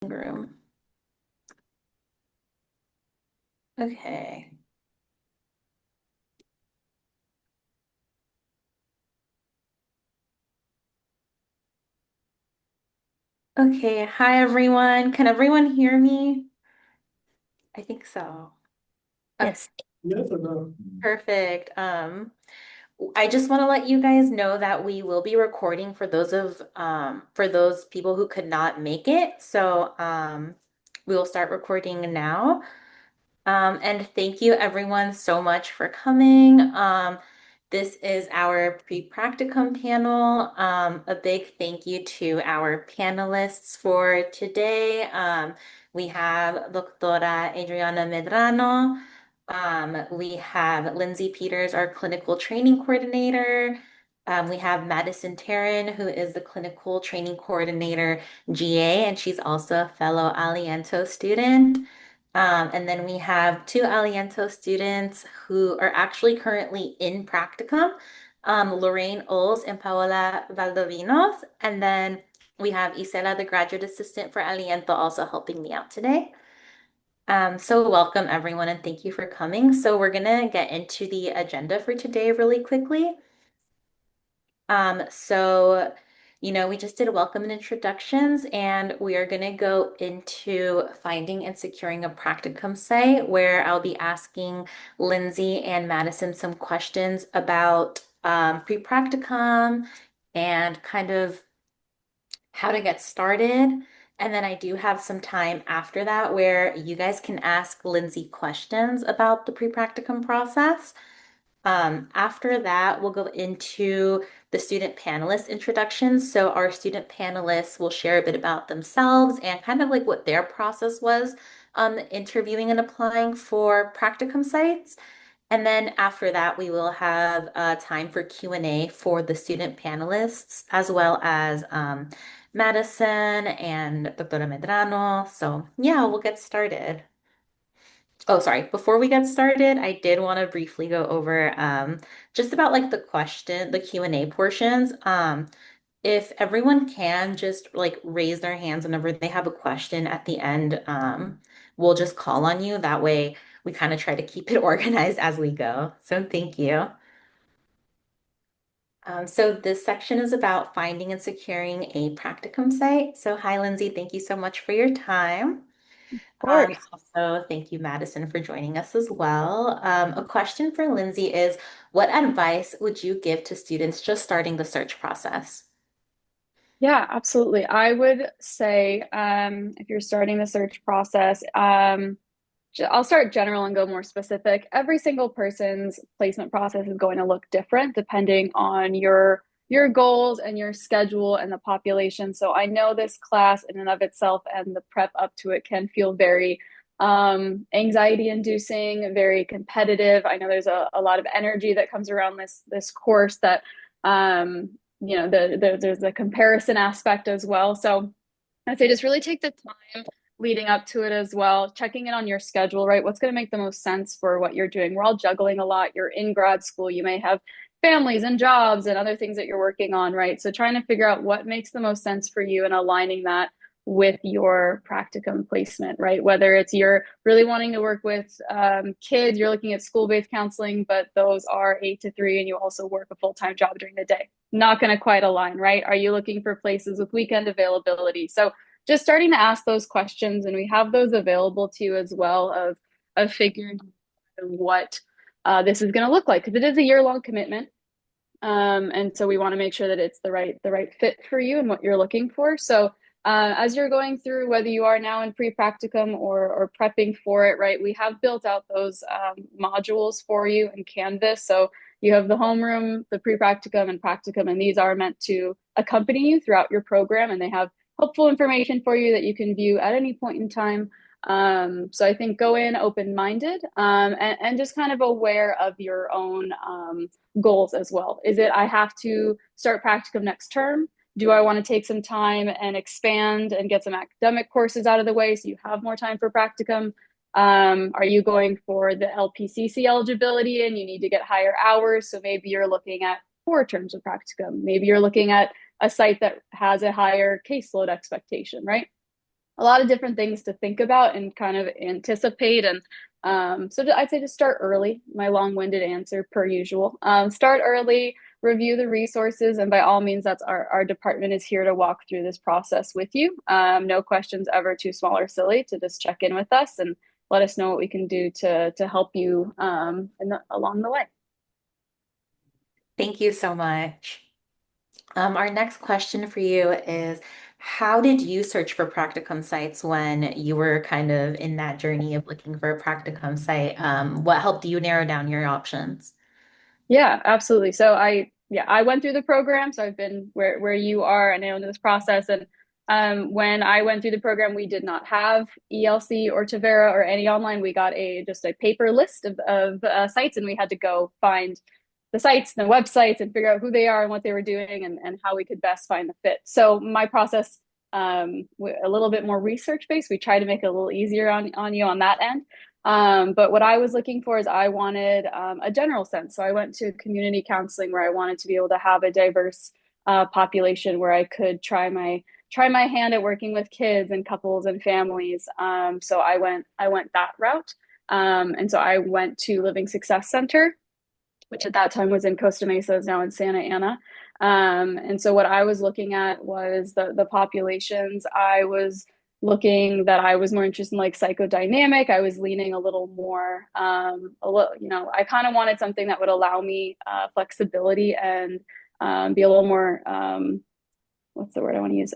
living room. Okay. Okay, hi everyone. Can everyone hear me? I think so. Okay, Yes. Yes or no? perfect. I just want to let you guys know that we will be recording for those people who could not make it. So we will start recording now. And thank you everyone so much for coming. This is our pre-practicum panel. A big thank you to our panelists for today. We have Doctora Adriana Medrano. We have Lindsay Peters, our clinical training coordinator. We have Madison Taryn, who is the clinical training coordinator, GA, and she's also a fellow Aliento student. And then we have two Aliento students who are actually currently in practicum, Lorraine Oles and Paola Valdovinos. And then we have Isela, the graduate assistant for Aliento, also helping me out today. So welcome everyone and thank you for coming. So we're gonna get into the agenda for today really quickly. So, we just did welcome and introductions, and we are going to go into finding and securing a practicum site where I'll be asking Lindsay and Madison some questions about pre-practicum and kind of how to get started. And then I do have some time after that where you guys can ask Lindsay questions about the pre-practicum process. After that, we'll go into the student panelist introductions. So our student panelists will share a bit about themselves and kind of like what their process was interviewing and applying for practicum sites. And then after that, we will have time for Q&A for the student panelists, as well as Madison and Doctora Medrano. So yeah, we'll get started. Oh, sorry. Before we get started, I did want to briefly go over just about like the Q&A portions. If everyone can just like raise their hands whenever they have a question at the end, we'll just call on you. That way we kind of try to keep it organized as we go. So thank you. So this section is about finding and securing a practicum site. So hi, Lindsay. Thank you so much for your time. Of course. Also, thank you, Madison, for joining us as well. A question for Lindsay is, what advice would you give to students just starting the search process? Yeah, absolutely. I would say if you're starting the search process, I'll start general and go more specific. Every single person's placement process is going to look different depending on your goals and your schedule and the population. So I know this class in and of itself and the prep up to it can feel very anxiety inducing, very competitive. I know there's a lot of energy that comes around this course that there's a comparison aspect as well. So I'd say just really take the time leading up to it as well, checking in on your schedule, right? What's going to make the most sense for what you're doing? We're all juggling a lot. You're in grad school, you may have families and jobs and other things that you're working on, right? So trying to figure out what makes the most sense for you and aligning that with your practicum placement, right? Whether it's you're really wanting to work with kids, you're looking at school-based counseling, but those are 8 to 3, and you also work a full-time job during the day. Not going to quite align, right? Are you looking for places with weekend availability? So just starting to ask those questions, and we have those available to you as well of figuring what this is going to look like, because it is a year-long commitment. And so we want to make sure that it's the right fit for you and what you're looking for. So as you're going through, whether you are now in pre-practicum or prepping for it, right, we have built out those modules for you in Canvas. So you have the homeroom, the pre-practicum, and practicum, and these are meant to accompany you throughout your program, and they have helpful information for you that you can view at any point in time. So I think go in open-minded and just kind of aware of your own goals as well. Is it I have to start practicum next term? Do I want to take some time and expand and get some academic courses out of the way so you have more time for practicum? Are you going for the LPCC eligibility and you need to get higher hours? So maybe you're looking at 4 terms of practicum. Maybe you're looking at a site that has a higher caseload expectation, right? a lot of different things to think about and kind of anticipate. And I'd say just start early. My long-winded answer per usual. Start early, review the resources, and by all means, that's our department is here to walk through this process with you. No questions ever too small or silly to just check in with us and let us know what we can do to help you along the way. Thank you so much. Our next question for you is, how did you search for practicum sites when you were kind of in that journey of looking for a practicum site? What helped you narrow down your options? Yeah, absolutely. I went through the program. So I've been where you are, and I know this process. And when I went through the program, we did not have ELC or Tavera or any online. We got just a paper list of sites, and we had to go find the sites and the websites and figure out who they are and what they were doing and how we could best find the fit. So my process, a little bit more research based. We try to make it a little easier on you on that end. But what I was looking for is I wanted a general sense. So I went to community counseling where I wanted to be able to have a diverse population where I could try my hand at working with kids and couples and families. So I went that route. And so I went to Living Success Center, which at that time was in Costa Mesa, is now in Santa Ana. And so what I was looking at was the populations. I was looking that I was more interested in like psychodynamic. I was leaning a little more, I kind of wanted something that would allow me flexibility and be a little more, what's the word I want to use?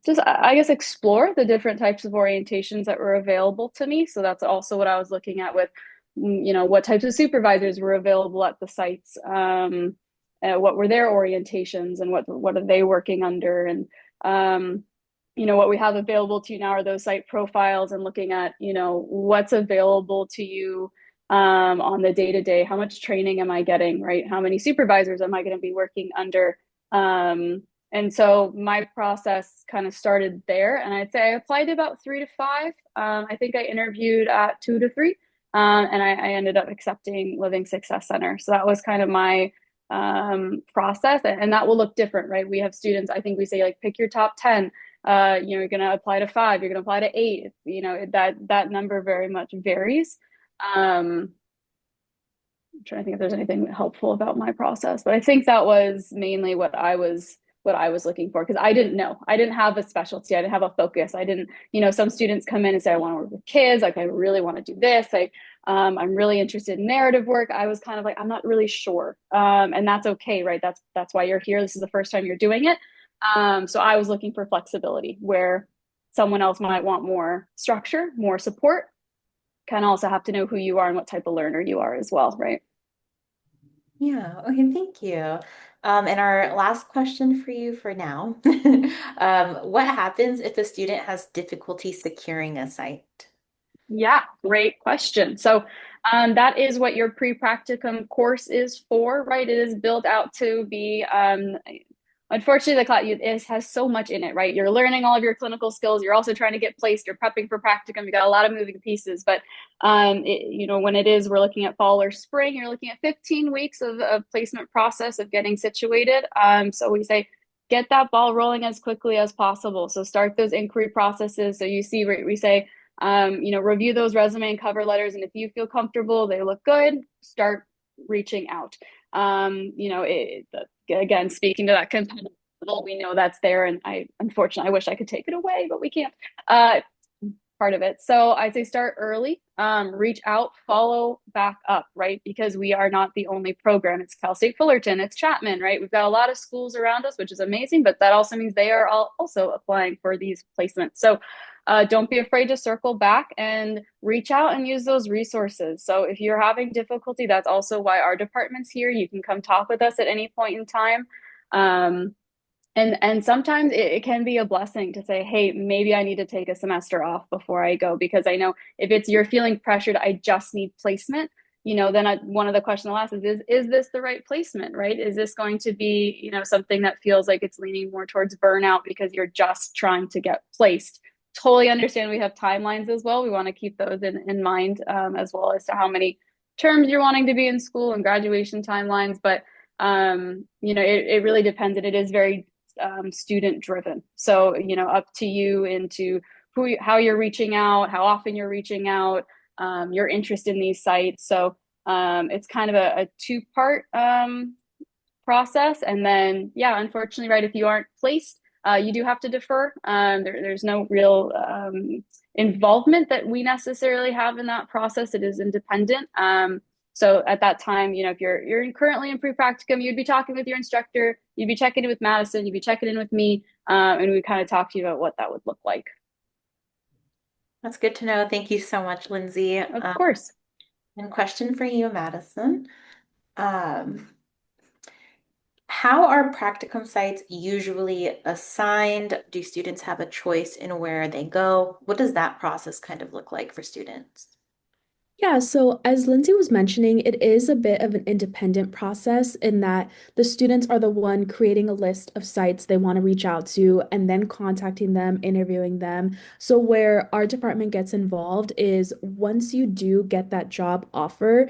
Just, I guess, explore the different types of orientations that were available to me. So that's also what I was looking at with, what types of supervisors were available at the sites, what were their orientations and what are they working under, and what we have available to you now are those site profiles and looking at what's available to you on the day to day. How much training am I getting, right? How many supervisors am I going to be working under? And so my process kind of started there, and I'd say I applied to about 3 to 5. I think I interviewed at 2 to 3. And I ended up accepting Living Success Center. So that was kind of my process. And that will look different, right? We have students, I think we say like pick your top 10. You're going to apply to 5, you're going to apply to 8. That number very much varies. I'm trying to think if there's anything helpful about my process, but I think that was mainly what I was looking for, because I didn't know. I didn't have a specialty. I didn't have a focus. I didn't, some students come in and say, I want to work with kids. Like, I really want to do this. I'm really interested in narrative work. I was kind of like, I'm not really sure. And that's okay, right? That's why you're here. This is the first time you're doing it. So I was looking for flexibility where someone else might want more structure, more support. Kind of also have to know who you are and what type of learner you are as well, right? Yeah, okay, thank you. And our last question for you for now. What happens if a student has difficulty securing a site? Yeah, great question. So that is what your pre-practicum course is for, right? It is built out to be, unfortunately, the class it has so much in it, right? You're learning all of your clinical skills. You're also trying to get placed. You're prepping for practicum. You got a lot of moving pieces. But when we're looking at fall or spring, you're looking at 15 weeks of placement process of getting situated. So we say get that ball rolling as quickly as possible. So start those inquiry processes. So you see, we say review those resume and cover letters. And if you feel comfortable, they look good, start reaching out. Again, speaking to that competitive level, we know that's there. And unfortunately, I wish I could take it away, but we can't. Part of it. So I'd say start early, reach out, follow back up, right? Because we are not the only program. It's Cal State Fullerton, it's Chapman, right? We've got a lot of schools around us, which is amazing, but that also means they are all also applying for these placements. So don't be afraid to circle back and reach out and use those resources. So if you're having difficulty, that's also why our department's here. You can come talk with us at any point in time. And sometimes it can be a blessing to say, hey, maybe I need to take a semester off before I go, because I know if you're feeling pressured, I just need placement, then one of the questions I'll ask is this the right placement, right? Is this going to be, something that feels like it's leaning more towards burnout because you're just trying to get placed? Totally understand we have timelines as well. We want to keep those in mind, as well as to how many terms you're wanting to be in school and graduation timelines. But, it really depends, and it is very student driven. So, up to you into how you're reaching out, how often you're reaching out, your interest in these sites. So it's kind of a two-part process. And then, yeah, unfortunately, right, if you aren't placed, you do have to defer. There's no real involvement that we necessarily have in that process. It is independent. So at that time, if you're currently in pre-practicum, you'd be talking with your instructor, you'd be checking in with Madison, you'd be checking in with me, and we kind of talk to you about what that would look like. That's good to know. Thank you so much, Lindsay. Of course. And question for you, Madison. Um, how are practicum sites usually assigned? Do students have a choice in where they go? What does that process kind of look like for students? Yeah, so as Lindsay was mentioning, it is a bit of an independent process in that the students are the one creating a list of sites they want to reach out to and then contacting them, interviewing them. So where our department gets involved is once you do get that job offer,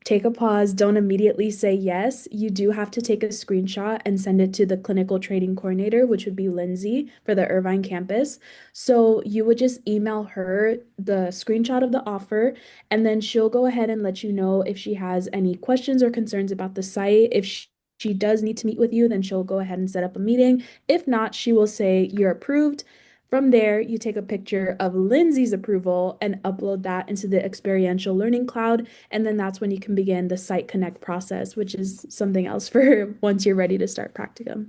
take a pause, don't immediately say yes. You do have to take a screenshot and send it to the clinical training coordinator, which would be Lindsay for the Irvine campus. So you would just email her the screenshot of the offer, and then she'll go ahead and let you know if she has any questions or concerns about the site. If she does need to meet with you, then she'll go ahead and set up a meeting. If not, she will say you're approved. From there, you take a picture of Lindsay's approval and upload that into the experiential learning cloud. And then that's when you can begin the Site Connect process, which is something else for once you're ready to start practicum.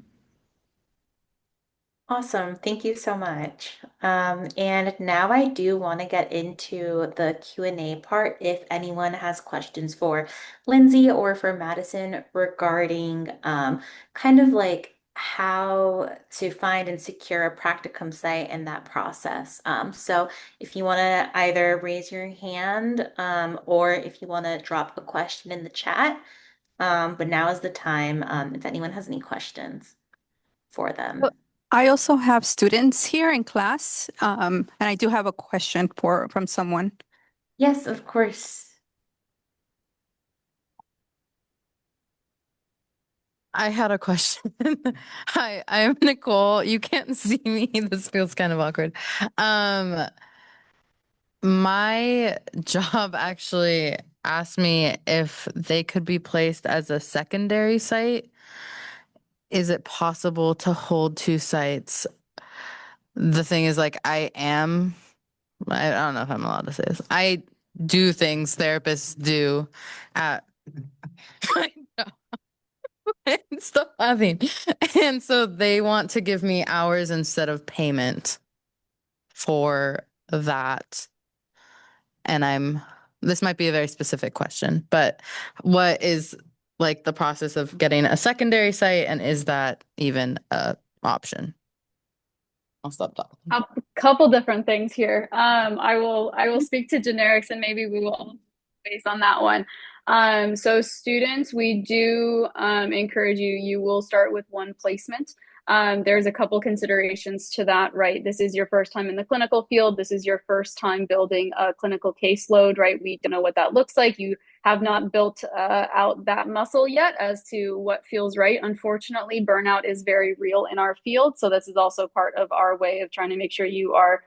Awesome. Thank you so much. And now I do want to get into the Q&A part if anyone has questions for Lindsay or for Madison regarding kind of like how to find and secure a practicum site and that process. So if you want to either raise your hand or if you want to drop a question in the chat, but now is the time if anyone has any questions for Well, them. I also have students here in class, and I do have a question for from someone. Yes, of course. I had a question. Hi, I'm Nicole. You can't see me. This feels kind of awkward. Um, my job actually asked me if they could be placed as a secondary site. Is it possible to hold two sites? The thing is, like, I don't know if I'm allowed to say this. I do things therapists do at stop laughing. And so they want to give me hours instead of payment for that. And this might be a very specific question, but what is like the process of getting a secondary site, and is that even a option? I'll stop talking. A couple different things here. I will speak to generics and maybe we will based on that one. So students, we do encourage you will start with one placement. There's a couple considerations to that, right? This is your first time in the clinical field. This is your first time building a clinical caseload, right? We don't know what that looks like. You have not built out that muscle yet as to what feels right. Unfortunately, burnout is very real in our field. So this is also part of our way of trying to make sure you are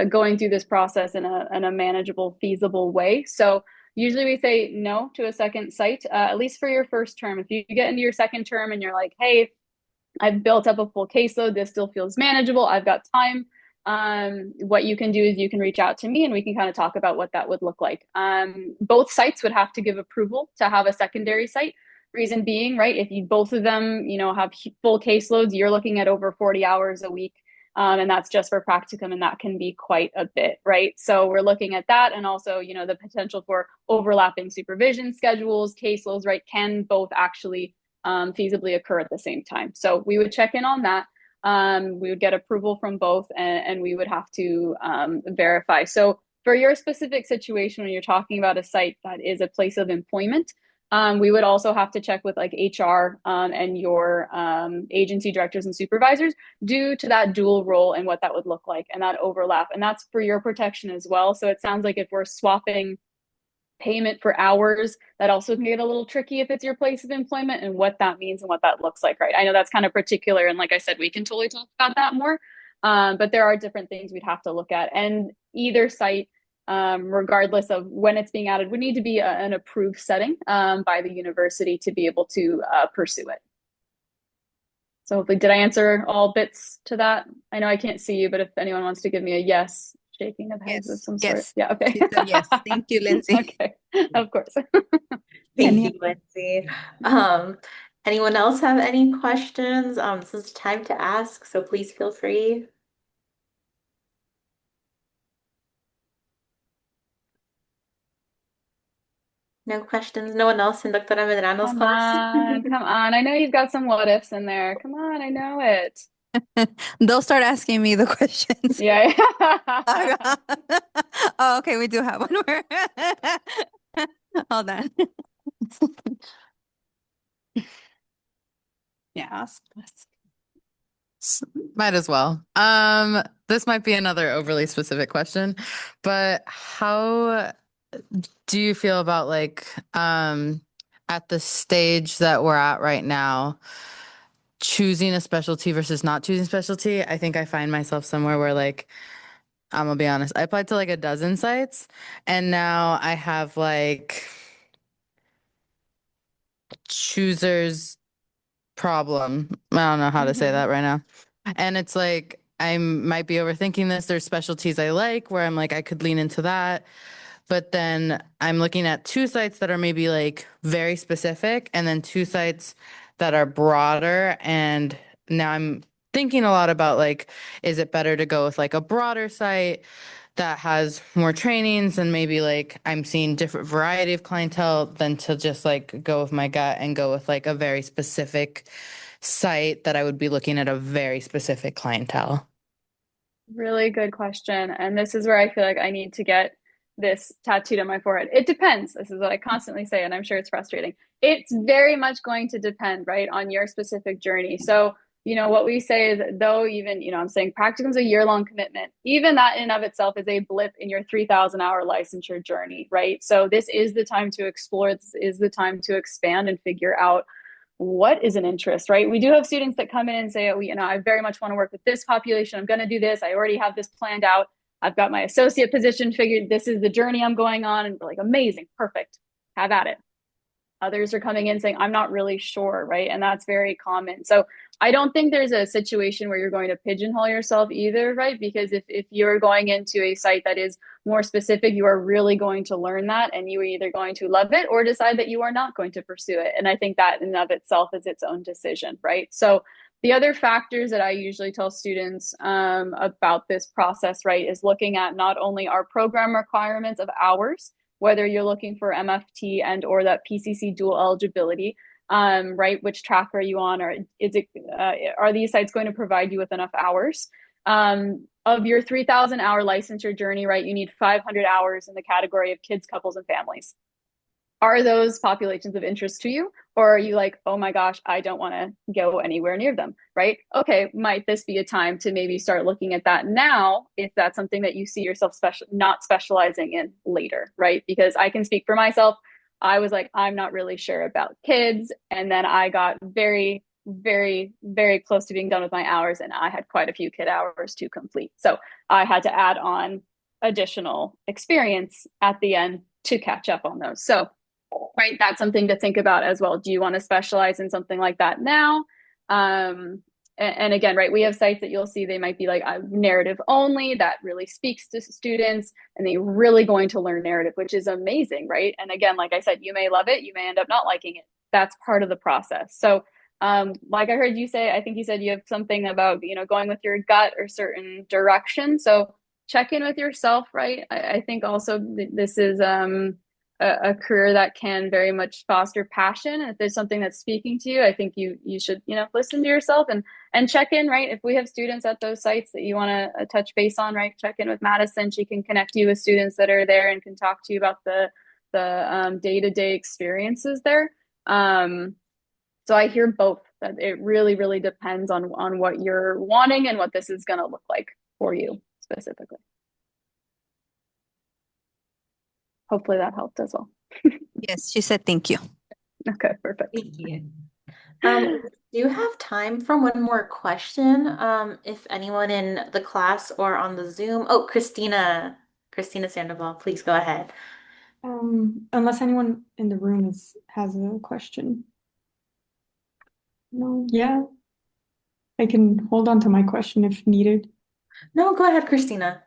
going through this process in a manageable, feasible way. So usually we say no to a second site, at least for your first term. If you get into your second term and you're like, hey, I've built up a full caseload, this still feels manageable, I've got time. What you can do is you can reach out to me and we can kind of talk about what that would look like. Both sites would have to give approval to have a secondary site. Reason being, right, if you both of them, have full caseloads, you're looking at over 40 hours a week. And that's just for practicum, and that can be quite a bit, right? So we're looking at that, and also, the potential for overlapping supervision schedules, caseloads, right, can both actually feasibly occur at the same time. So we would check in on that. We would get approval from both, and we would have to verify. So for your specific situation, when you're talking about a site that is a place of employment, we would also have to check with like HR and your agency directors and supervisors due to that dual role and what that would look like and that overlap. And that's for your protection as well. So it sounds like if we're swapping payment for hours, that also can get a little tricky if it's your place of employment and what that means and what that looks like, right? I know that's kind of particular. And like I said, we can totally talk about that more. But there are different things we'd have to look at. And either site, regardless of when it's being added, would need to be an approved setting by the university to be able to pursue it. So hopefully, did I answer all bits to that? I know I can't see you, but if anyone wants to give me a yes, shaking of heads of Yes, some sort. yes. Yeah, okay. She said yes. Thank you, Lindsay. Okay, of course. Thank Any you, Lindsay. Anyone else have any questions? This is time to ask, so please feel free. No questions? No one else in Doctora Medrano's Come class? on, come on. I know you've got some what ifs in there. Come on, I know it. They'll start asking me the questions. Yeah. Oh, okay, we do have one more. Hold on. Yeah, might as well. This might be another overly specific question, but how do you feel about like at the stage that we're at right now, choosing a specialty versus not choosing specialty? I think I find myself somewhere where like I'm gonna be honest, I applied to like a dozen sites and now I have like choosers problem. I don't know how to say that right now. And it's like I might be overthinking this. There's specialties I like where I'm like I could lean into that. But then I'm looking at two sites that are maybe like very specific and then two sites that are broader. And now I'm thinking a lot about like, is it better to go with like a broader site that has more trainings and maybe like I'm seeing different variety of clientele than to just like go with my gut and go with like a very specific site that I would be looking at a very specific clientele. Really good question. And this is where I feel like I need to get this tattooed on my forehead. It depends. This is what I constantly say, and I'm sure it's frustrating. It's very much going to depend, right, on your specific journey. So, what we say is though, even, I'm saying practicum is a year-long commitment. Even that in and of itself is a blip in your 3,000-hour licensure journey, right? So this is the time to explore. This is the time to expand and figure out what is an interest, right? We do have students that come in and say, oh, I very much want to work with this population. I'm going to do this. I already have this planned out. I've got my associate position figured. This is the journey I'm going on. And we're like, amazing, perfect. Have at it. Others are coming in saying, I'm not really sure, right? And that's very common. So I don't think there's a situation where you're going to pigeonhole yourself either, right? Because if you're going into a site that is more specific, you are really going to learn that and you are either going to love it or decide that you are not going to pursue it. And I think that in and of itself is its own decision, right? So the other factors that I usually tell students about this process, right, is looking at not only our program requirements of hours, whether you're looking for MFT and or that PCC dual eligibility, right? Which track are you on, or are these sites going to provide you with enough hours? Of your 3,000-hour licensure journey, right? You need 500 hours in the category of kids, couples, and families. Are those populations of interest to you? Or are you like, oh my gosh, I don't want to go anywhere near them, right? Okay, might this be a time to maybe start looking at that now if that's something that you see yourself not specializing in later, right? Because I can speak for myself. I was like, I'm not really sure about kids. And then I got very, very, very close to being done with my hours, and I had quite a few kid hours to complete. So I had to add on additional experience at the end to catch up on those. So right, that's something to think about as well. Do you want to specialize in something like that now? And again, right, we have sites that you'll see they might be like narrative only that really speaks to students and they're really going to learn narrative, which is amazing, right? And again, like I said, you may love it, you may end up not liking it. That's part of the process. So like I heard you say, I think you said you have something about, going with your gut or certain direction. So check in with yourself, right? I think also this is a career that can very much foster passion. And if there's something that's speaking to you, I think you should, listen to yourself and check in, right? If we have students at those sites that you want to touch base on, right? Check in with Madison. She can connect you with students that are there and can talk to you about the day-to-day experiences there. So I hear both, that it really, really depends on what you're wanting and what this is going to look like for you specifically. Hopefully that helped as well. Yes, she said thank you. Okay, perfect. Thank you. We do have time for one more question. If anyone in the class or on the Zoom. Oh, Christina Sandoval, please go ahead. Unless anyone in the room has a question. No, yeah, I can hold on to my question if needed. No, go ahead, Christina.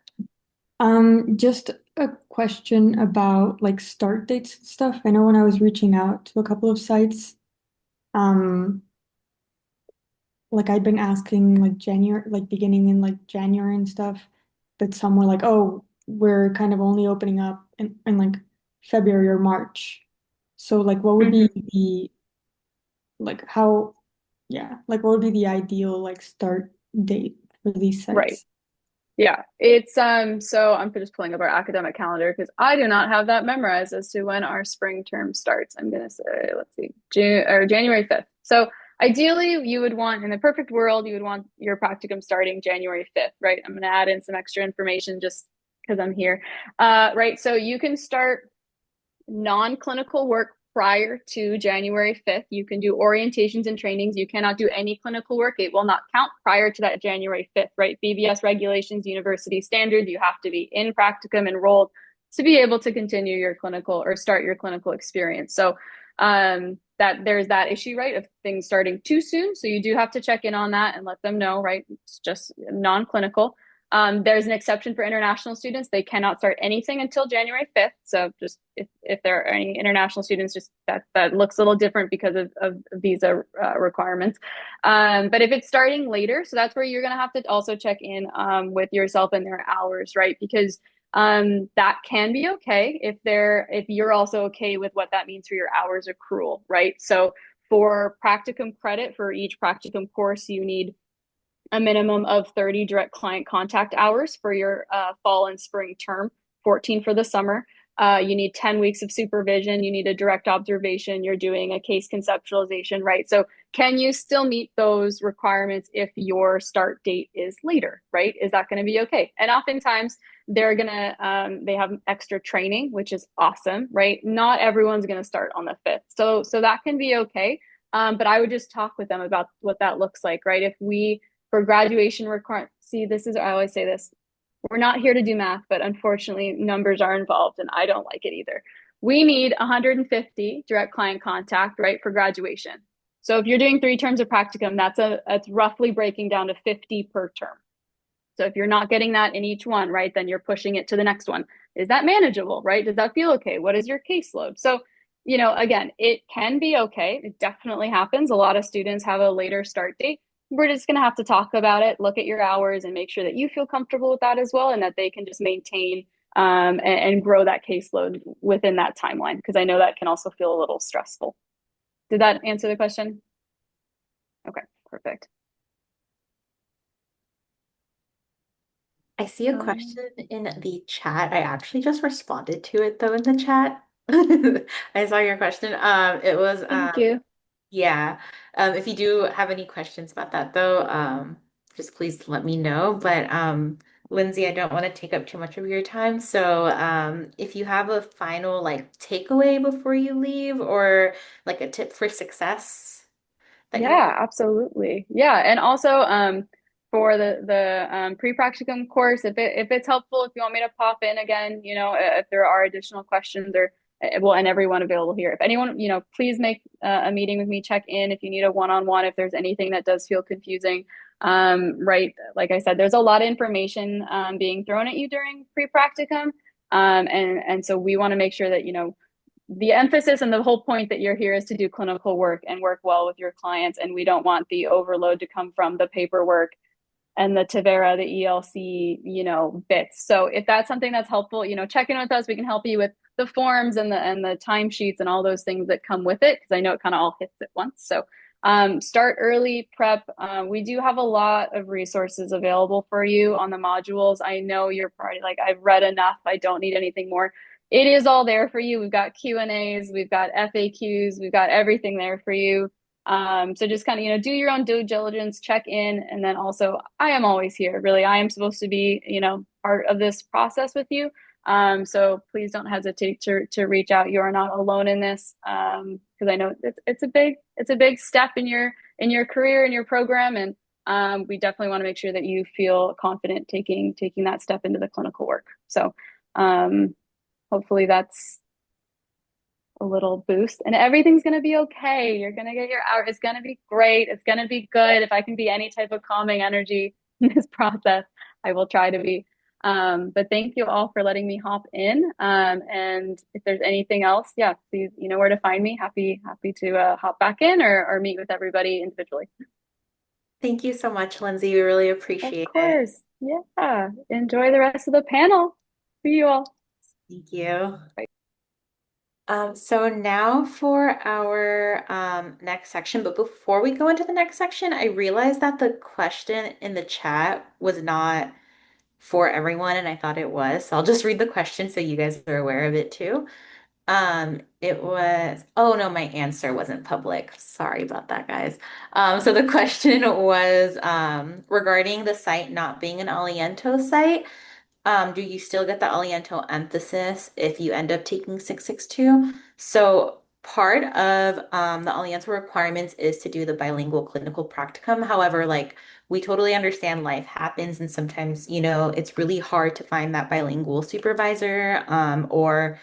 Just a question about like start dates and stuff. I know when I was reaching out to a couple of sites, um, like I'd been asking like January, like beginning in like January and stuff, but some were like, oh, we're kind of only opening up in like February or March. So like what would be the like how yeah, like what would be the ideal like start date for these Right. sites? Yeah, it's so I'm just pulling up our academic calendar because I do not have that memorized as to when our spring term starts. I'm gonna say, let's see, June or January 5th. So ideally you would want, in the perfect world, you would want your practicum starting January 5th, right? I'm gonna add in some extra information just because I'm here. Right, so you can start non-clinical work prior to January 5th. You can do orientations and trainings. You cannot do any clinical work. It will not count prior to that January 5th, right? BBS regulations, university standards, you have to be in practicum enrolled to be able to continue your clinical or start your clinical experience. So that there's that issue, right, of things starting too soon. So you do have to check in on that and let them know, right? It's just non-clinical. There's an exception for international students. They cannot start anything until January 5th. So just if there are any international students, just that looks a little different because of visa requirements. But if it's starting later, so that's where you're going to have to also check in with yourself and their hours, right? Because that can be okay if you're also okay with what that means for your hours accrual, right? So for practicum credit for each practicum course, you need a minimum of 30 direct client contact hours for your fall and spring term, 14 for the summer. You need 10 weeks of supervision. You need a direct observation. You're doing a case conceptualization, right? So can you still meet those requirements if your start date is later, right? Is that going to be okay? And oftentimes they're going to, they have extra training, which is awesome, right? Not everyone's going to start on the 5th. So that can be okay. But I would just talk with them about what that looks like, right? If we for graduation requirement. See, this is, I always say this, we're not here to do math, but unfortunately numbers are involved and I don't like it either. We need 150 direct client contact, right, for graduation. So if you're doing 3 terms of practicum, that's roughly breaking down to 50 per term. So if you're not getting that in each one, right, then you're pushing it to the next one. Is that manageable, right? Does that feel okay? What is your caseload? So, again, it can be okay. It definitely happens. A lot of students have a later start date. We're just going to have to talk about it, look at your hours, and make sure that you feel comfortable with that as well, and that they can just maintain and grow that caseload within that timeline, because I know that can also feel a little stressful. Did that answer the question? Okay, perfect. I see a question in the chat. I actually just responded to it though in the chat. I saw your question. It was Thank you. yeah. If you do have any questions about that though, just please let me know. But Lindsay, I don't want to take up too much of your time. So if you have a final like takeaway before you leave or like a tip for success that you Yeah, absolutely. Yeah, and also for the pre-practicum course, if it's helpful, if you want me to pop in again, if there are additional questions or well, and everyone available here. If anyone, please make a meeting with me, check in if you need a one-on-one, if there's anything that does feel confusing. Right, like I said, there's a lot of information being thrown at you during pre-practicum. And so we want to make sure that, the emphasis and the whole point that you're here is to do clinical work and work well with your clients. And we don't want the overload to come from the paperwork and the Tavera, the ELC, bits. So if that's something that's helpful, check in with us. We can help you with the forms and the timesheets and all those things that come with it, because I know it kind of all hits at once. So start early, prep. We do have a lot of resources available for you on the modules. I know you're probably like, I've read enough. I don't need anything more. It is all there for you. We've got Q&As, we've got FAQs, we've got everything there for you. So just kind of, do your own due diligence, check in. And then also I am always here. Really, I am supposed to be, part of this process with you. So please don't hesitate to reach out. You are not alone in this, because I know it's a big step in your career, in your program, and we definitely want to make sure that you feel confident taking that step into the clinical work. So um, hopefully that's a little boost, and everything's going to be okay. You're going to get your hour. It's going to be great. It's going to be good. If I can be any type of calming energy in this process, I will try to be. But thank you all for letting me hop in. And if there's anything else, yeah, please, you know where to find me. Happy to hop back in or meet with everybody individually. Thank you so much, Lindsay. We really Of appreciate it. course. Yeah. Enjoy the rest of the panel. See you all. Thank you. Bye. So now for our next section, but before we go into the next section, I realized that the question in the chat was not for everyone, and I thought it was. So I'll just read the question so you guys are aware of it too. It was, oh no, my answer wasn't public. Sorry about that, guys. So the question was regarding the site not being an Aliento site. Do you still get the Aliento emphasis if you end up taking 662? So part of the Aliento requirements is to do the bilingual clinical practicum. However, like we totally understand life happens and sometimes, it's really hard to find that bilingual supervisor or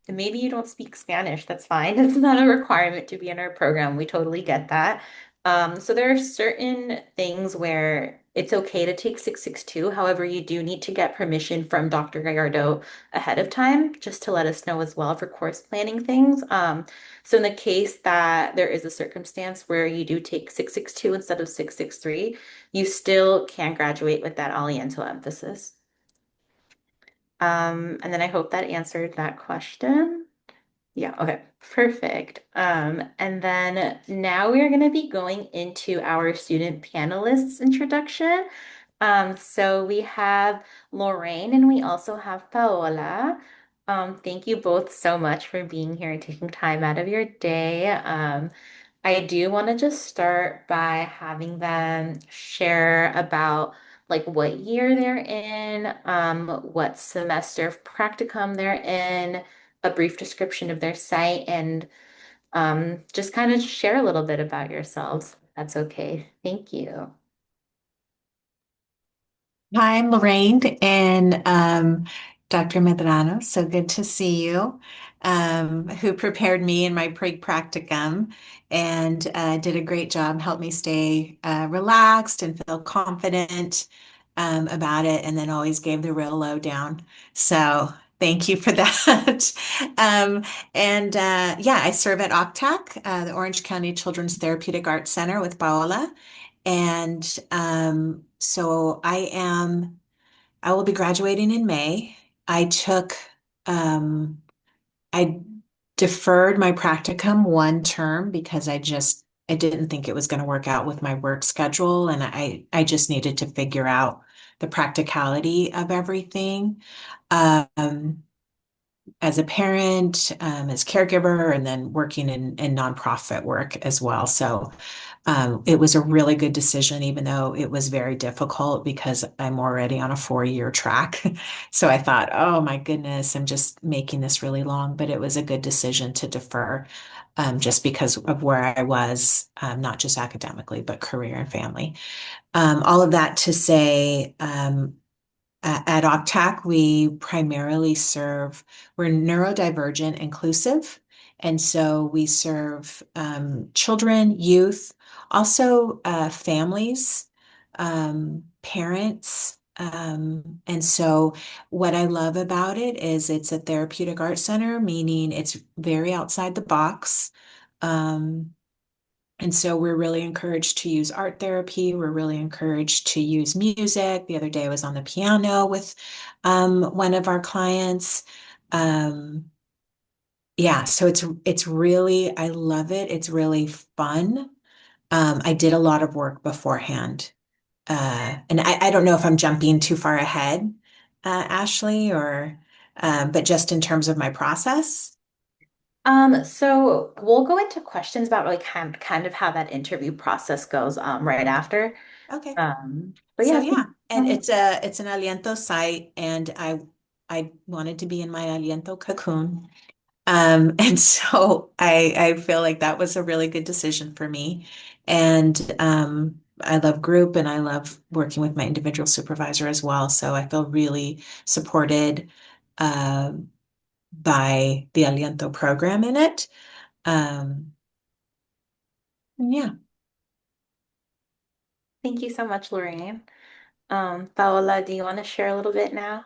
maybe you don't speak Spanish. That's fine. It's not a requirement to be in our program. We totally get that. So there are certain things where it's okay to take 662. However, you do need to get permission from Dr. Gallardo ahead of time, just to let us know as well for course planning things. So in the case that there is a circumstance where you do take 662 instead of 663, you still can graduate with that Aliento emphasis. And then I hope that answered that question. Yeah, okay, perfect. And then now we are going to be going into our student panelists introduction. So we have Lorraine and we also have Paola. Thank you both so much for being here and taking time out of your day. I do want to just start by having them share about like what year they're in, what semester of practicum they're in, a brief description of their site, and just kind of share a little bit about yourselves. That's okay. Thank you. Hi, I'm Lorraine and Dr. Medrano. So good to see you. Who prepared me in my pre-practicum and did a great job, helped me stay relaxed and feel confident about it, and then always gave the real lowdown. So thank you for that. Yeah, I serve at OCTAC, the Orange County Children's Therapeutic Arts Center with Paola. And so I will be graduating in May. I took, I deferred my practicum one term because I didn't think it was going to work out with my work schedule. And I just needed to figure out the practicality of everything. Um, as a parent, as caregiver, and then working in nonprofit work as well. So it was a really good decision, even though it was very difficult because I'm already on a 4-year track. So I thought, oh my goodness, I'm just making this really long. But it was a good decision to defer just because of where I was, not just academically, but career and family. All of that to say, at OCTAC, we primarily we're neurodivergent inclusive. And so we serve children, youth, also families, parents. And so what I love about it is it's a therapeutic art center, meaning it's very outside the box. Um, and so we're really encouraged to use art therapy. We're really encouraged to use music. The other day I was on the piano with one of our clients. Um, yeah, so it's really, I love it. It's really fun. I did a lot of work beforehand. And I don't know if I'm jumping too far ahead, Ashley, but just in terms of my process. So we'll go into questions about like kind of how that interview process goes right after. Okay. But So yeah, yeah, and um, it's an Aliento site, and I wanted to be in my Aliento cocoon. And so I feel like that was a really good decision for me. And I love group and I love working with my individual supervisor as well. So I feel really supported by the Aliento program in it. Yeah. Thank you so much, Lorraine. Paola, do you want to share a little bit now?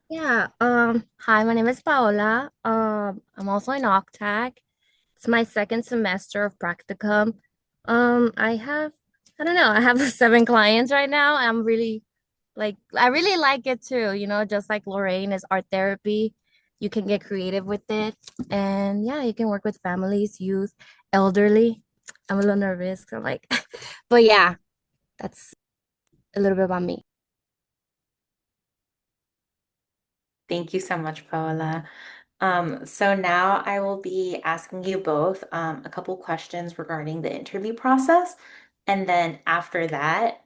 Yeah, hi, my name is Paola. I'm also in OCTAC. It's my second semester of practicum. I don't know, I have 7 clients right now. I really like it too, just like Lorraine is art therapy. You can get creative with it. And yeah, you can work with families, youth, elderly. I'm a little nervous. I'm like, but yeah, that's a little bit about me. Thank you so much, Paola. So now I will be asking you both a couple questions regarding the interview process. And then after that,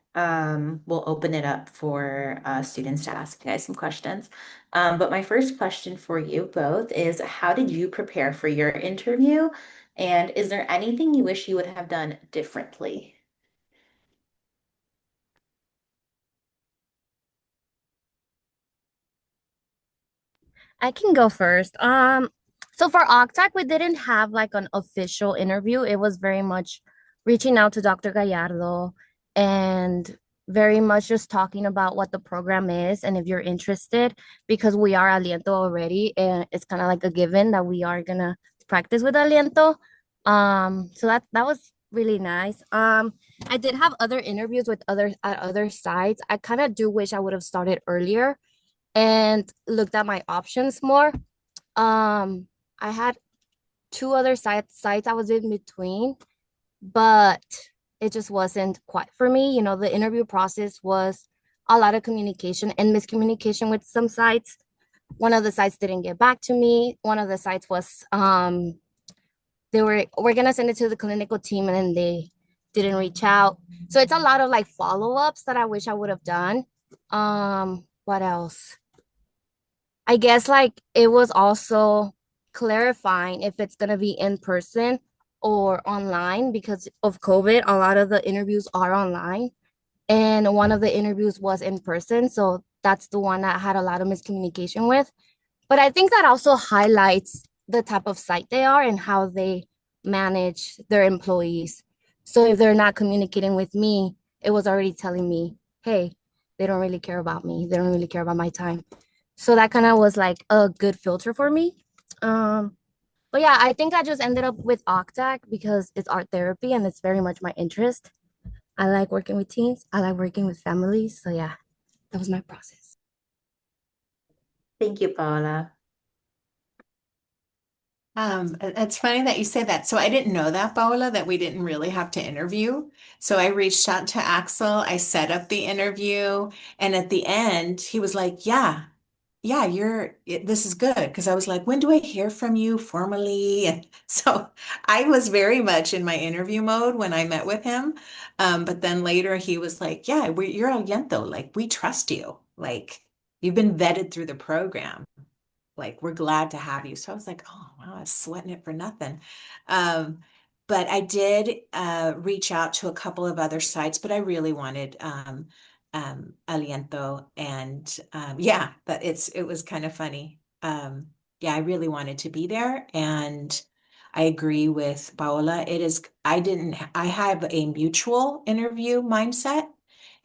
we'll open it up for students to ask you guys some questions. But my first question for you both is, how did you prepare for your interview? And is there anything you wish you would have done differently? I can go first. So for OCTAC, we didn't have like an official interview. It was very much reaching out to Dr. Gallardo and very much just talking about what the program is and if you're interested, because we are Aliento already, and it's kind of like a given that we are gonna practice with Aliento. So that was really nice. I did have other interviews with other sites. I kind of do wish I would have started earlier and looked at my options more. I had 2 other sites I was in between, but it just wasn't quite for me. The interview process was a lot of communication and miscommunication with some sites. One of the sites didn't get back to me. One of the sites was we're gonna send it to the clinical team and then they didn't reach out. So it's a lot of like follow-ups that I wish I would have done. What else? I guess like it was also clarifying if it's going to be in person or online because of COVID. A lot of the interviews are online, and one of the interviews was in person. So that's the one that I had a lot of miscommunication with. But I think that also highlights the type of site they are and how they manage their employees. So if they're not communicating with me, it was already telling me, hey, they don't really care about me. They don't really care about my time. So that kind of was like a good filter for me. Um, but yeah, I think I just ended up with OCTAC because it's art therapy and it's very much my interest. I like working with teens. I like working with families. So yeah, that was my process. Thank you, Paola. It's funny that you say that. So I didn't know that, Paola, that we didn't really have to interview. So I reached out to Axel. I set up the interview, and at the end, he was like, "Yeah, yeah, this is good." Because I was like, "When do I hear from you formally?" And so I was very much in my interview mode when I met with him. But then later he was like, "Yeah, you're Aliento. Like we trust you. Like you've been vetted through the program." Like we're glad to have you. So I was like, oh wow, I was sweating it for nothing. Um, but I did reach out to a couple of other sites, but I really wanted Aliento, and yeah, but it was kind of funny. Yeah, I really wanted to be there, and I agree with Paola. I have a mutual interview mindset.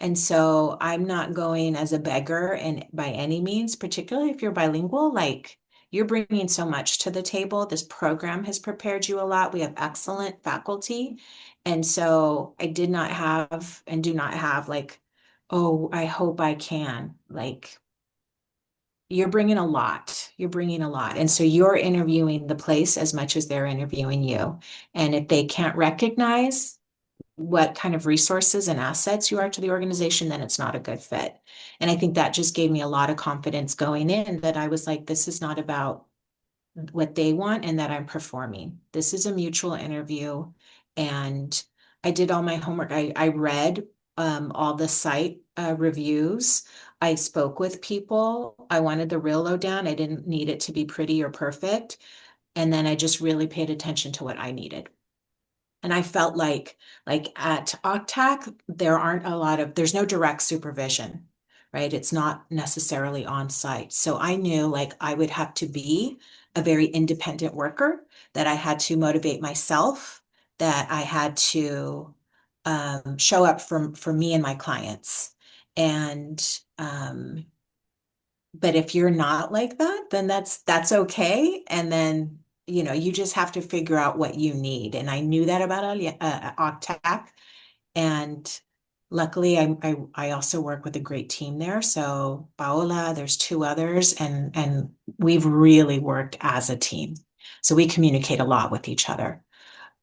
And so I'm not going as a beggar and by any means, particularly if you're bilingual, like you're bringing so much to the table. This program has prepared you a lot. We have excellent faculty. And so I did not have and do not have like, oh, I hope I can. Like you're bringing a lot. You're bringing a lot. And so you're interviewing the place as much as they're interviewing you. And if they can't recognize what kind of resources and assets you are to the organization, then it's not a good fit. And I think that just gave me a lot of confidence going in that I was like, this is not about what they want and that I'm performing. This is a mutual interview. And I did all my homework. I read all the site reviews. I spoke with people. I wanted the real lowdown. I didn't need it to be pretty or perfect. And then I just really paid attention to what I needed. And I felt like at OCTAC, there's no direct supervision, right? It's not necessarily on site. So I knew like I would have to be a very independent worker, that I had to motivate myself, that I had to show up for me and my clients. And but if you're not like that, then that's okay. And then, you just have to figure out what you need. And I knew that about Octac. And luckily, I also work with a great team there. So Paola, there's two others, and we've really worked as a team. So we communicate a lot with each other.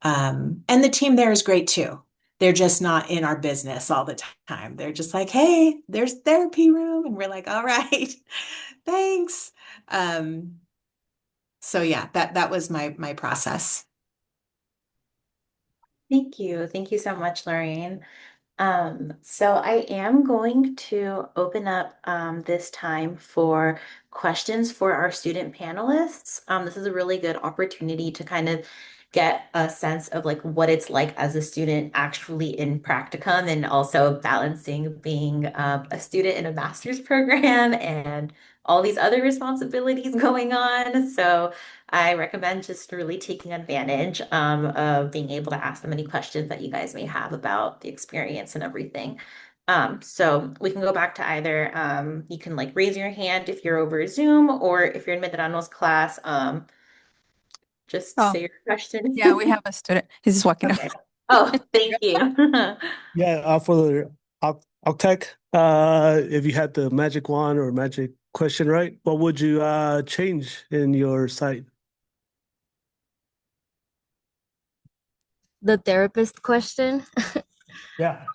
And the team there is great too. They're just not in our business all the time. They're just like, hey, there's therapy room. And we're like, all right, thanks. Um, so yeah, that was my process. Thank you. Thank you so much, Lorraine. So I am going to open up this time for questions for our student panelists. This is a really good opportunity to kind of get a sense of like what it's like as a student actually in practicum, and also balancing being a student in a master's program and all these other responsibilities going on. So I recommend just really taking advantage of being able to ask them any questions that you guys may have about the experience and everything. So we can go back to either you can like raise your hand if you're over Zoom, or if you're in Medrano's class, just Oh, say your question. yeah, we have a student. He's just walking up. Okay. Oh, thank you. Yeah, for the Octec, if you had the magic wand or magic question, right? What would you change in your site? The therapist question. Yeah.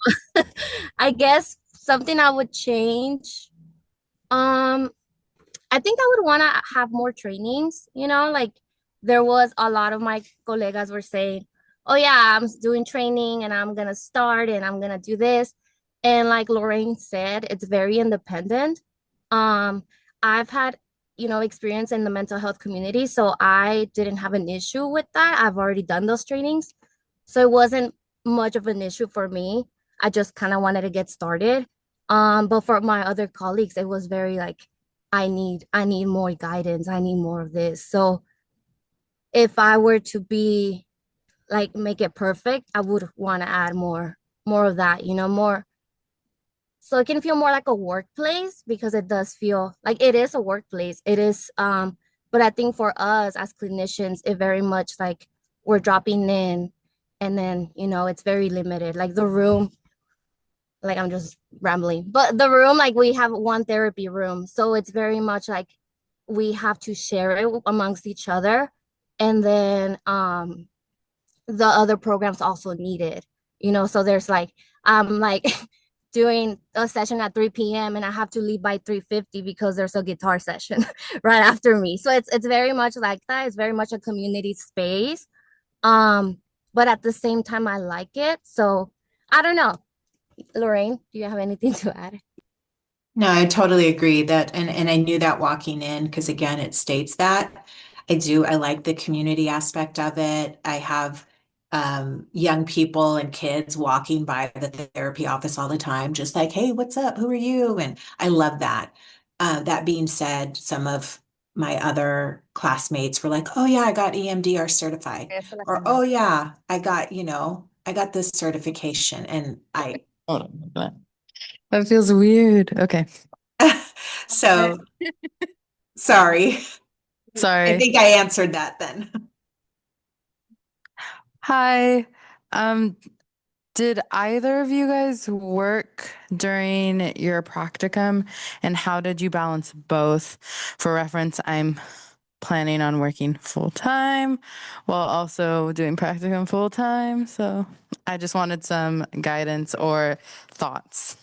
I guess something I would change. Um, I think I would want to have more trainings, like there was a lot of my colegas were saying, "Oh yeah, I'm doing training and I'm gonna start and I'm gonna do this." And like Lorraine said, it's very independent. Um, I've had, experience in the mental health community, so I didn't have an issue with that. I've already done those trainings. So it wasn't much of an issue for me. I just kind of wanted to get started. But for my other colleagues, it was very like, I need more guidance. I need more of this. So if I were to be like make it perfect, I would want to add more of that, more so it can feel more like a workplace, because it does feel like it is a workplace. It is but I think for us as clinicians, it very much like we're dropping in, and then, it's very limited. Like the room, like I'm just rambling, but the room, like we have one therapy room, so it's very much like we have to share it amongst each other. And then the other programs also need it, so there's like I'm like doing a session at 3 p.m. and I have to leave by 3:50 because there's a guitar session right after me. So it's very much like that. It's very much a community space. um but at the same time I like it. So I don't know. Lorraine, do you have anything to add? No, I totally agree that, and I knew that walking in, because again, it states that. I like the community aspect of it. I have young people and kids walking by the therapy office all the time, just like, hey, what's up? Who are you? And I love that. That being said, some of my other classmates were like, oh yeah, I got EMDR certified. Or, oh yeah, I got this certification. And Hold on. That feels weird. Okay. so sorry. I Sorry. think I answered that then. Hi. Um, did either of you guys work during your practicum, and how did you balance both? For reference, I'm planning on working full time while also doing practicum full time. So I just wanted some guidance or thoughts.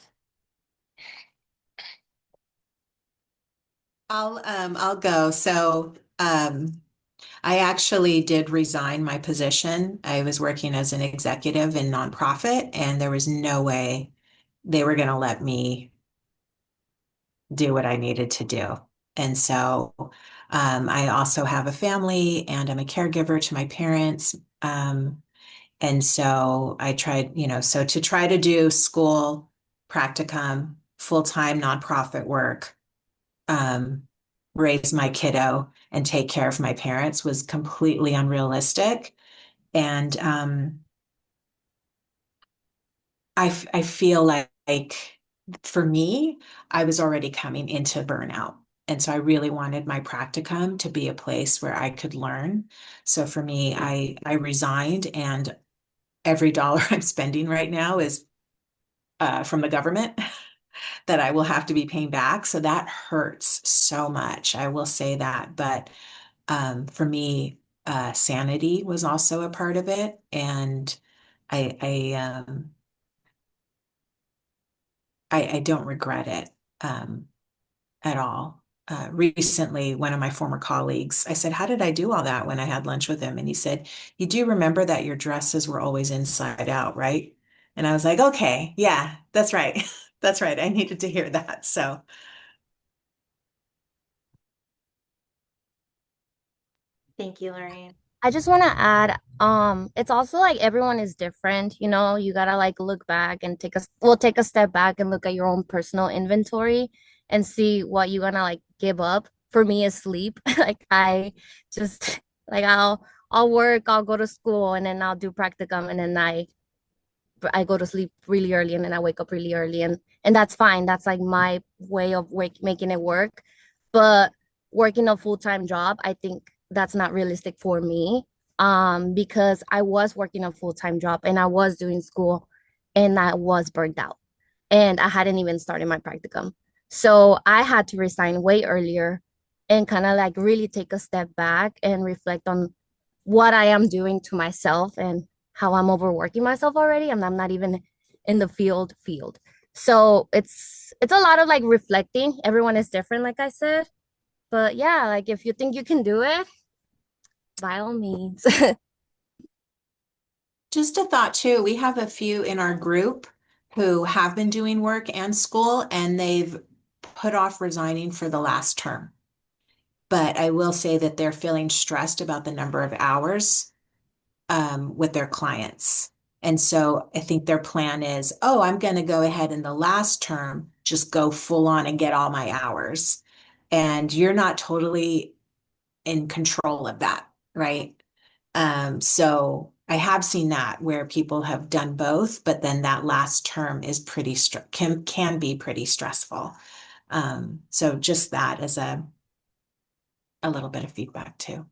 I'll go. So I actually did resign my position. I was working as an executive in nonprofit, and there was no way they were going to let me do what I needed to do. And so I also have a family and I'm a caregiver to my parents. And so I tried, so to try to do school, practicum, full-time nonprofit work, um, raise my kiddo and take care of my parents was completely unrealistic. And I feel like for me, I was already coming into burnout. And so I really wanted my practicum to be a place where I could learn. So for me, I resigned, and every dollar I'm spending right now is from the government that I will have to be paying back. So that hurts so much. I will say that. But for me, sanity was also a part of it. And I, I, um, I don't regret it at all. Recently, one of my former colleagues, I said, "How did I do all that?" when I had lunch with him. And he said, "You do remember that your dresses were always inside out, right?" And I was like, "Okay, yeah, that's right." That's right. I needed to hear that. So, Thank you, Lorraine. I just want to add, it's also like everyone is different, you know, you gotta like look back and take a step back and look at your own personal inventory and see what you're gonna like give up. For me, is sleep. Like I just like I'll work, I'll go to school, and then I'll do practicum, and then I go to sleep really early, and then I wake up really early, and that's fine. That's like my way of making it work. But working a full-time job, I think that's not realistic for me. Because I was working a full-time job and I was doing school and I was burned out and I hadn't even started my practicum. So I had to resign way earlier and kind of like really take a step back and reflect on what I am doing to myself and how I'm overworking myself already, and I'm not even in the field. So it's a lot of like reflecting. Everyone is different, like I said. But yeah, like if you think you can do it, by all means. just a thought too. We have a few in our group who have been doing work and school, and they've put off resigning for the last term. But I will say that they're feeling stressed about the number of hours with their clients. And so I think their plan is, oh, I'm going to go ahead in the last term, just go full on and get all my hours. And you're not totally in control of that, right? So I have seen that where people have done both, but then that last term is can be pretty stressful. So just that as a little bit of feedback too.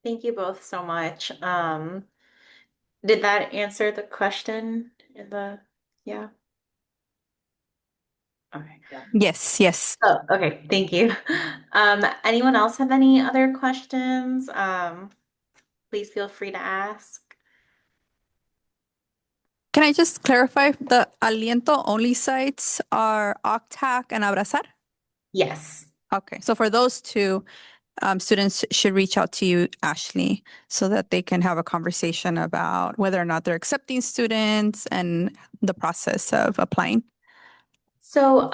Thank you both so much. Did that answer the question in the, yeah? Okay. Yes, yes. Oh, okay. Thank you. Anyone else have any other questions? Please feel free to ask. Can I just clarify the aliento only sites are Octac and Abrazar? Yes. Okay, so for those two, students should reach out to you, Ashley, so that they can have a conversation about whether or not they're accepting students and the process of applying. So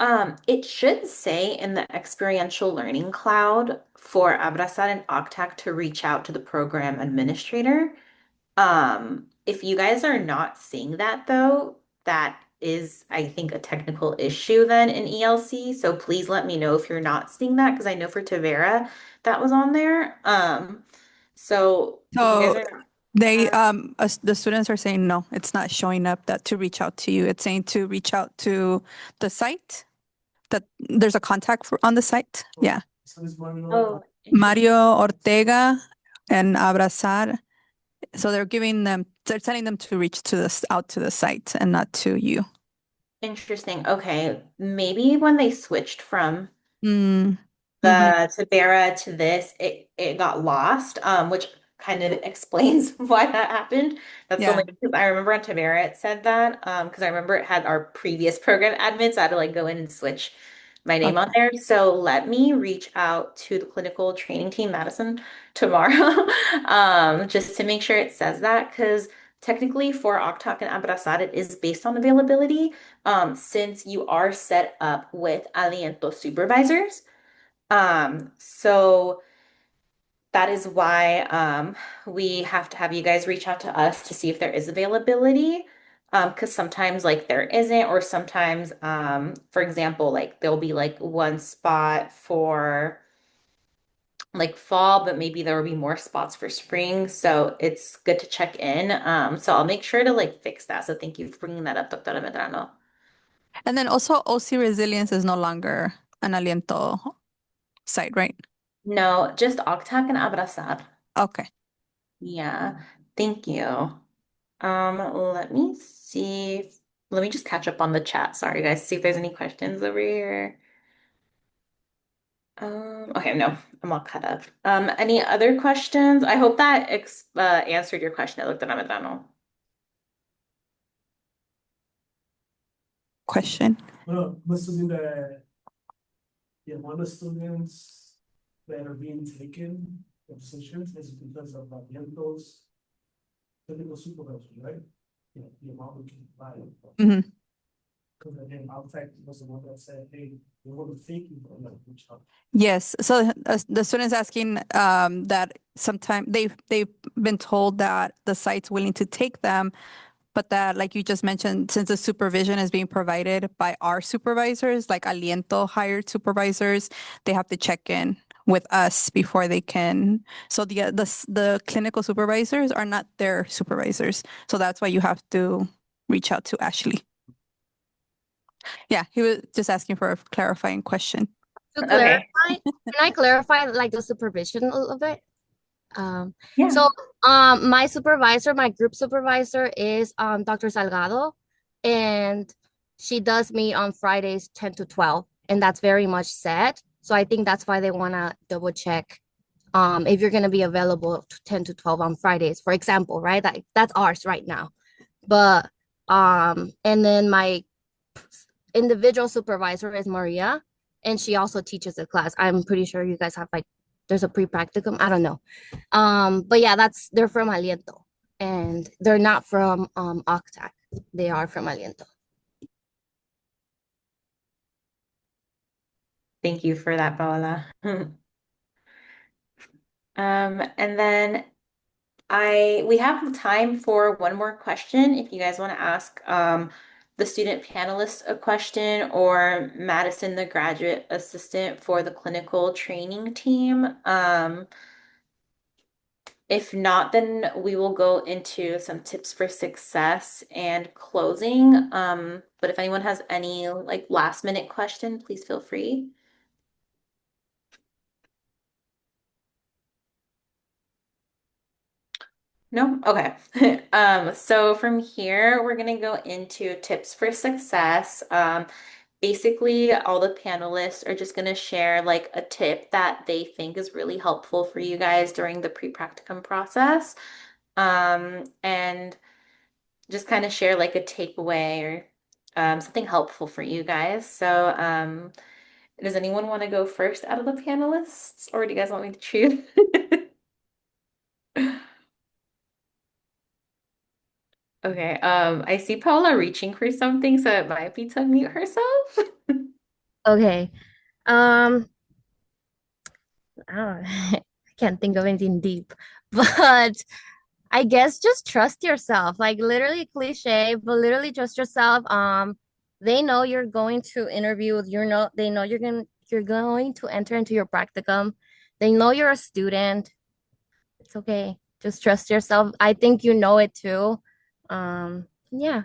it should say in the experiential learning cloud for Abrasad and Octac to reach out to the program administrator. If you guys are not seeing that though, that is, I think, a technical issue then in ELC. So please let me know if you're not seeing that because I know for Tavera that was on there. So if you guys So are they, the students are saying, no, it's not showing up that to reach out to you. It's saying to reach out to the site, that there's a contact on the site. Yeah. oh, Mario Ortega and Abrazar. So they're telling them to reach out to the site and not to you. interesting. Okay, maybe when they switched from Mm. Mm-hmm. the Tabera to this, it got lost, which kind of explains why that happened. That's Yeah. only because I remember on Tabera it said that, because I remember it had our previous program admin, so I had to like go in and switch my name on Okay. there. So let me reach out to the clinical training team, Madison, tomorrow, just to make sure it says that, because technically for Octac and Abrazar, it is based on availability, since you are set up with Aliento supervisors. So that is why we have to have you guys reach out to us to see if there is availability. Because sometimes like there isn't, or sometimes, for example, like there'll be like one spot for like fall, but maybe there will be more spots for spring. So it's good to check in. So I'll make sure to like fix that. So thank you for bringing that up, Doctora Medrano. And then also OC Resilience is no longer an Aliento site, right? No, just Octac and Abrazar. Okay. Yeah, thank you. Let me see. Let me just catch up on the chat. Sorry, guys. See if there's any questions over here. Okay, no, I'm all caught up. Any other questions? I hope that ex answered your question, Doctora Medrano. Question. Well, must have been the amount of students that are being taken the positions is because of those technical supervisors, right? Yeah, the amount we can apply. Mhm. Because again, outside was the one that said, hey, we want to thank you for that, which Yes. So the students asking that sometimes they've been told that the site's willing to take them, but that, like you just mentioned, since the supervision is being provided by our supervisors, like Aliento hired supervisors, they have to check in with us before they can. So the clinical supervisors are not their supervisors. So that's why you have to reach out to Ashley. Yeah, he was just asking for a clarifying question. To Okay. clarify, can I clarify like the supervision a little bit? Um, Yeah. so my supervisor, my group supervisor is Dr. Salgado, and she does meet on Fridays 10 to 12, and that's very much set. So I think that's why they want to double check if you're going to be available 10 to 12 on Fridays, for example, right? That's ours right now. But and then my individual supervisor is Maria, and she also teaches the class. I'm pretty sure you guys have like there's a pre-practicum. I don't know. But yeah, they're from Aliento, and they're not from Octac. They are from Aliento. Thank you for that, Paola. And then we have time for one more question if you guys want to ask the student panelists a question, or Madison, the graduate assistant for the clinical training team. If not, then we will go into some tips for success and closing. But if anyone has any like last minute question, please feel free. No? Okay. So from here, we're going to go into tips for success. Basically, all the panelists are just going to share like a tip that they think is really helpful for you guys during the pre-practicum process. And just kind of share like a takeaway or something helpful for you guys. So, does anyone want to go first out of the panelists, or do you guys want me to choose? Okay, I see Paula reaching for something, so it might be to mute herself. Okay. Um, I don't, I can't think of anything deep, but I guess just trust yourself. Like literally cliche, but literally trust yourself. They know you're going to interview, they know you're going to enter into your practicum. They know you're a student. It's okay. Just trust yourself. I think you know it too. Yeah.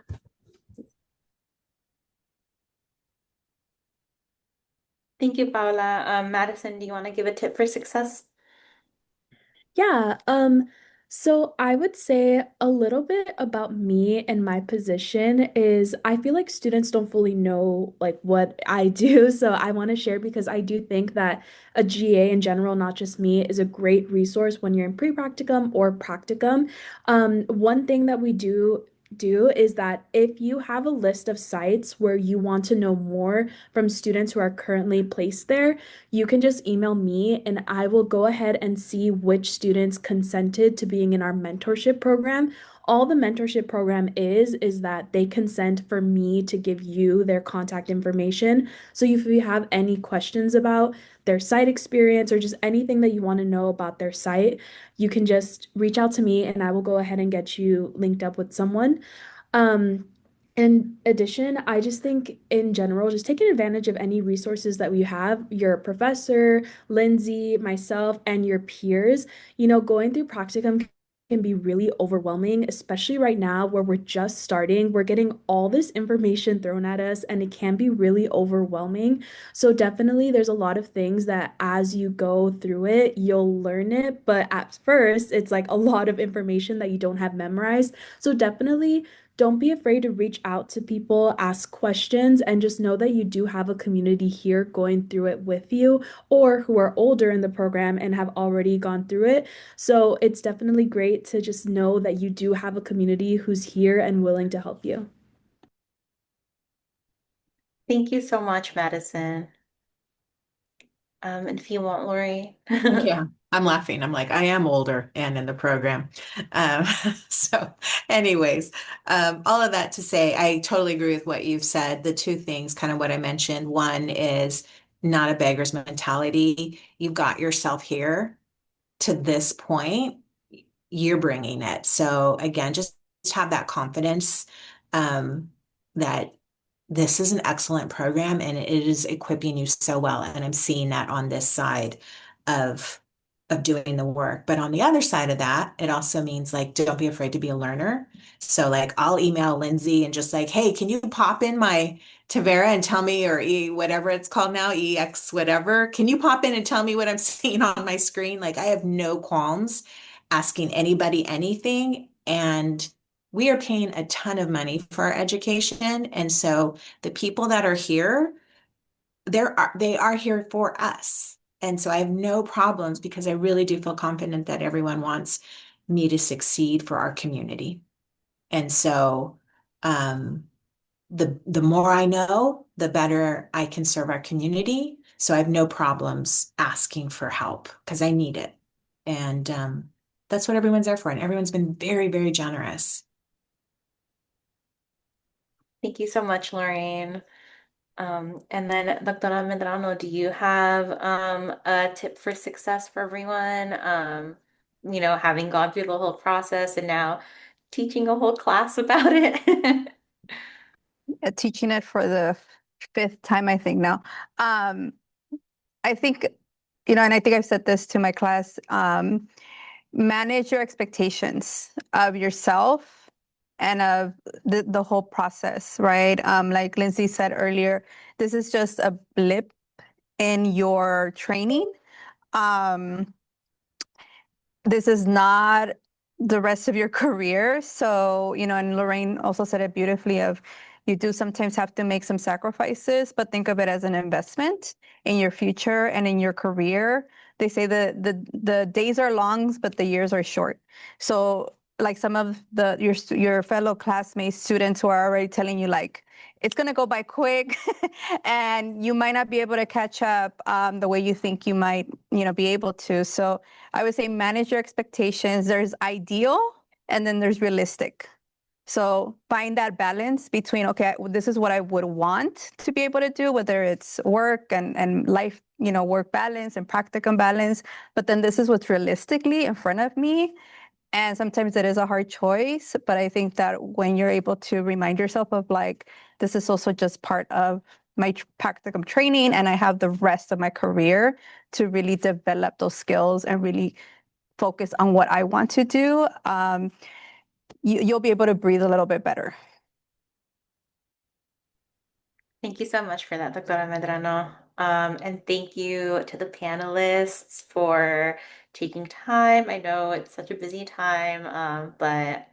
Thank you, Paula. Madison, do you want to give a tip for success? Yeah, so I would say a little bit about me and my position is I feel like students don't fully know like what I do. So I want to share because I do think that a GA in general, not just me, is a great resource when you're in pre-practicum or practicum. One thing that we do is that if you have a list of sites where you want to know more from students who are currently placed there, you can just email me and I will go ahead and see which students consented to being in our mentorship program. all the mentorship program is that they consent for me to give you their contact information. So if you have any questions about their site experience or just anything that you want to know about their site, you can just reach out to me and I will go ahead and get you linked up with someone. Um, in addition, I just think in general, just taking advantage of any resources that we have, your professor, Lindsay, myself, and your peers, going through practicum can be really overwhelming, especially right now where we're just starting. We're getting all this information thrown at us, and it can be really overwhelming. So, definitely, there's a lot of things that as you go through it, you'll learn it. But at first, it's like a lot of information that you don't have memorized. So, definitely don't be afraid to reach out to people, ask questions, and just know that you do have a community here going through it with you or who are older in the program and have already gone through it. So it's definitely great to just know that you do have a community who's here and willing to help you. Thank you so much, Madison. And if you want, Lori. Yeah, I'm laughing. I'm like, I am older and in the program. Um, so, anyways, all of that to say, I totally agree with what you've said. The two things, kind of what I mentioned. One is not a beggar's mentality. You've got yourself here to this point, you're bringing it. So again, just have that confidence that this is an excellent program and it is equipping you so well. And I'm seeing that on this side of doing the work. But on the other side of that, it also means like don't be afraid to be a learner. So like I'll email Lindsay and just like, hey, can you pop in my Tavera and tell me, or whatever it's called now, EX whatever. Can you pop in and tell me what I'm seeing on my screen? Like I have no qualms asking anybody anything. And we are paying a ton of money for our education. And so the people that are here, they are here for us. And so I have no problems because I really do feel confident that everyone wants me to succeed for our community. And so the more I know, the better I can serve our community. So I have no problems asking for help because I need it. And that's what everyone's there for. And everyone's been very, very generous. Thank you so much, Lorraine. And then, Dr. Medrano, do you have a tip for success for everyone? Having gone through the whole process and now teaching a whole class about it. Teaching it for the fifth time, I think now. I think, and I think I've said this to my class, manage your expectations of yourself and of the whole process, right? Like Lindsay said earlier, this is just a blip in your training. This is not the rest of your career. So, and Lorraine also said it beautifully of you do sometimes have to make some sacrifices, but think of it as an investment in your future and in your career. They say the days are long, but the years are short. So like some of your fellow classmates, students who are already telling you like, it's going to go by quick and you might not be able to catch up the way you think you might, be able to. So I would say manage your expectations. There's ideal and then there's realistic. So find that balance between, okay, this is what I would want to be able to do, whether it's work and life, work balance and practicum balance. But then this is what's realistically in front of me. And sometimes it is a hard choice. But I think that when you're able to remind yourself of like, this is also just part of my practicum training and I have the rest of my career to really develop those skills and really focus on what I want to do, you'll be able to breathe a little bit better. Thank you so much for that, Dr. Medrano. And thank you to the panelists for taking time. I know it's such a busy time, but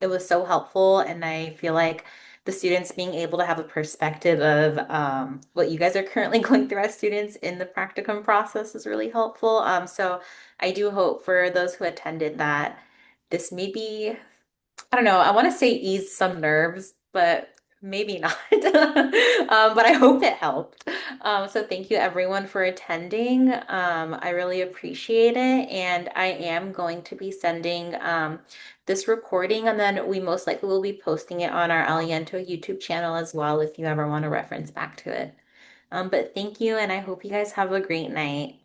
it was so helpful. And I feel like the students being able to have a perspective of what you guys are currently going through as students in the practicum process is really helpful. So I do hope for those who attended that this may be, I don't know, I want to say ease some nerves, but maybe not. But I hope it helped. So thank you everyone for attending. I really appreciate it. And I am going to be sending this recording, and then we most likely will be posting it on our Aliento YouTube channel as well if you ever want to reference back to it. But thank you, and I hope you guys have a great night.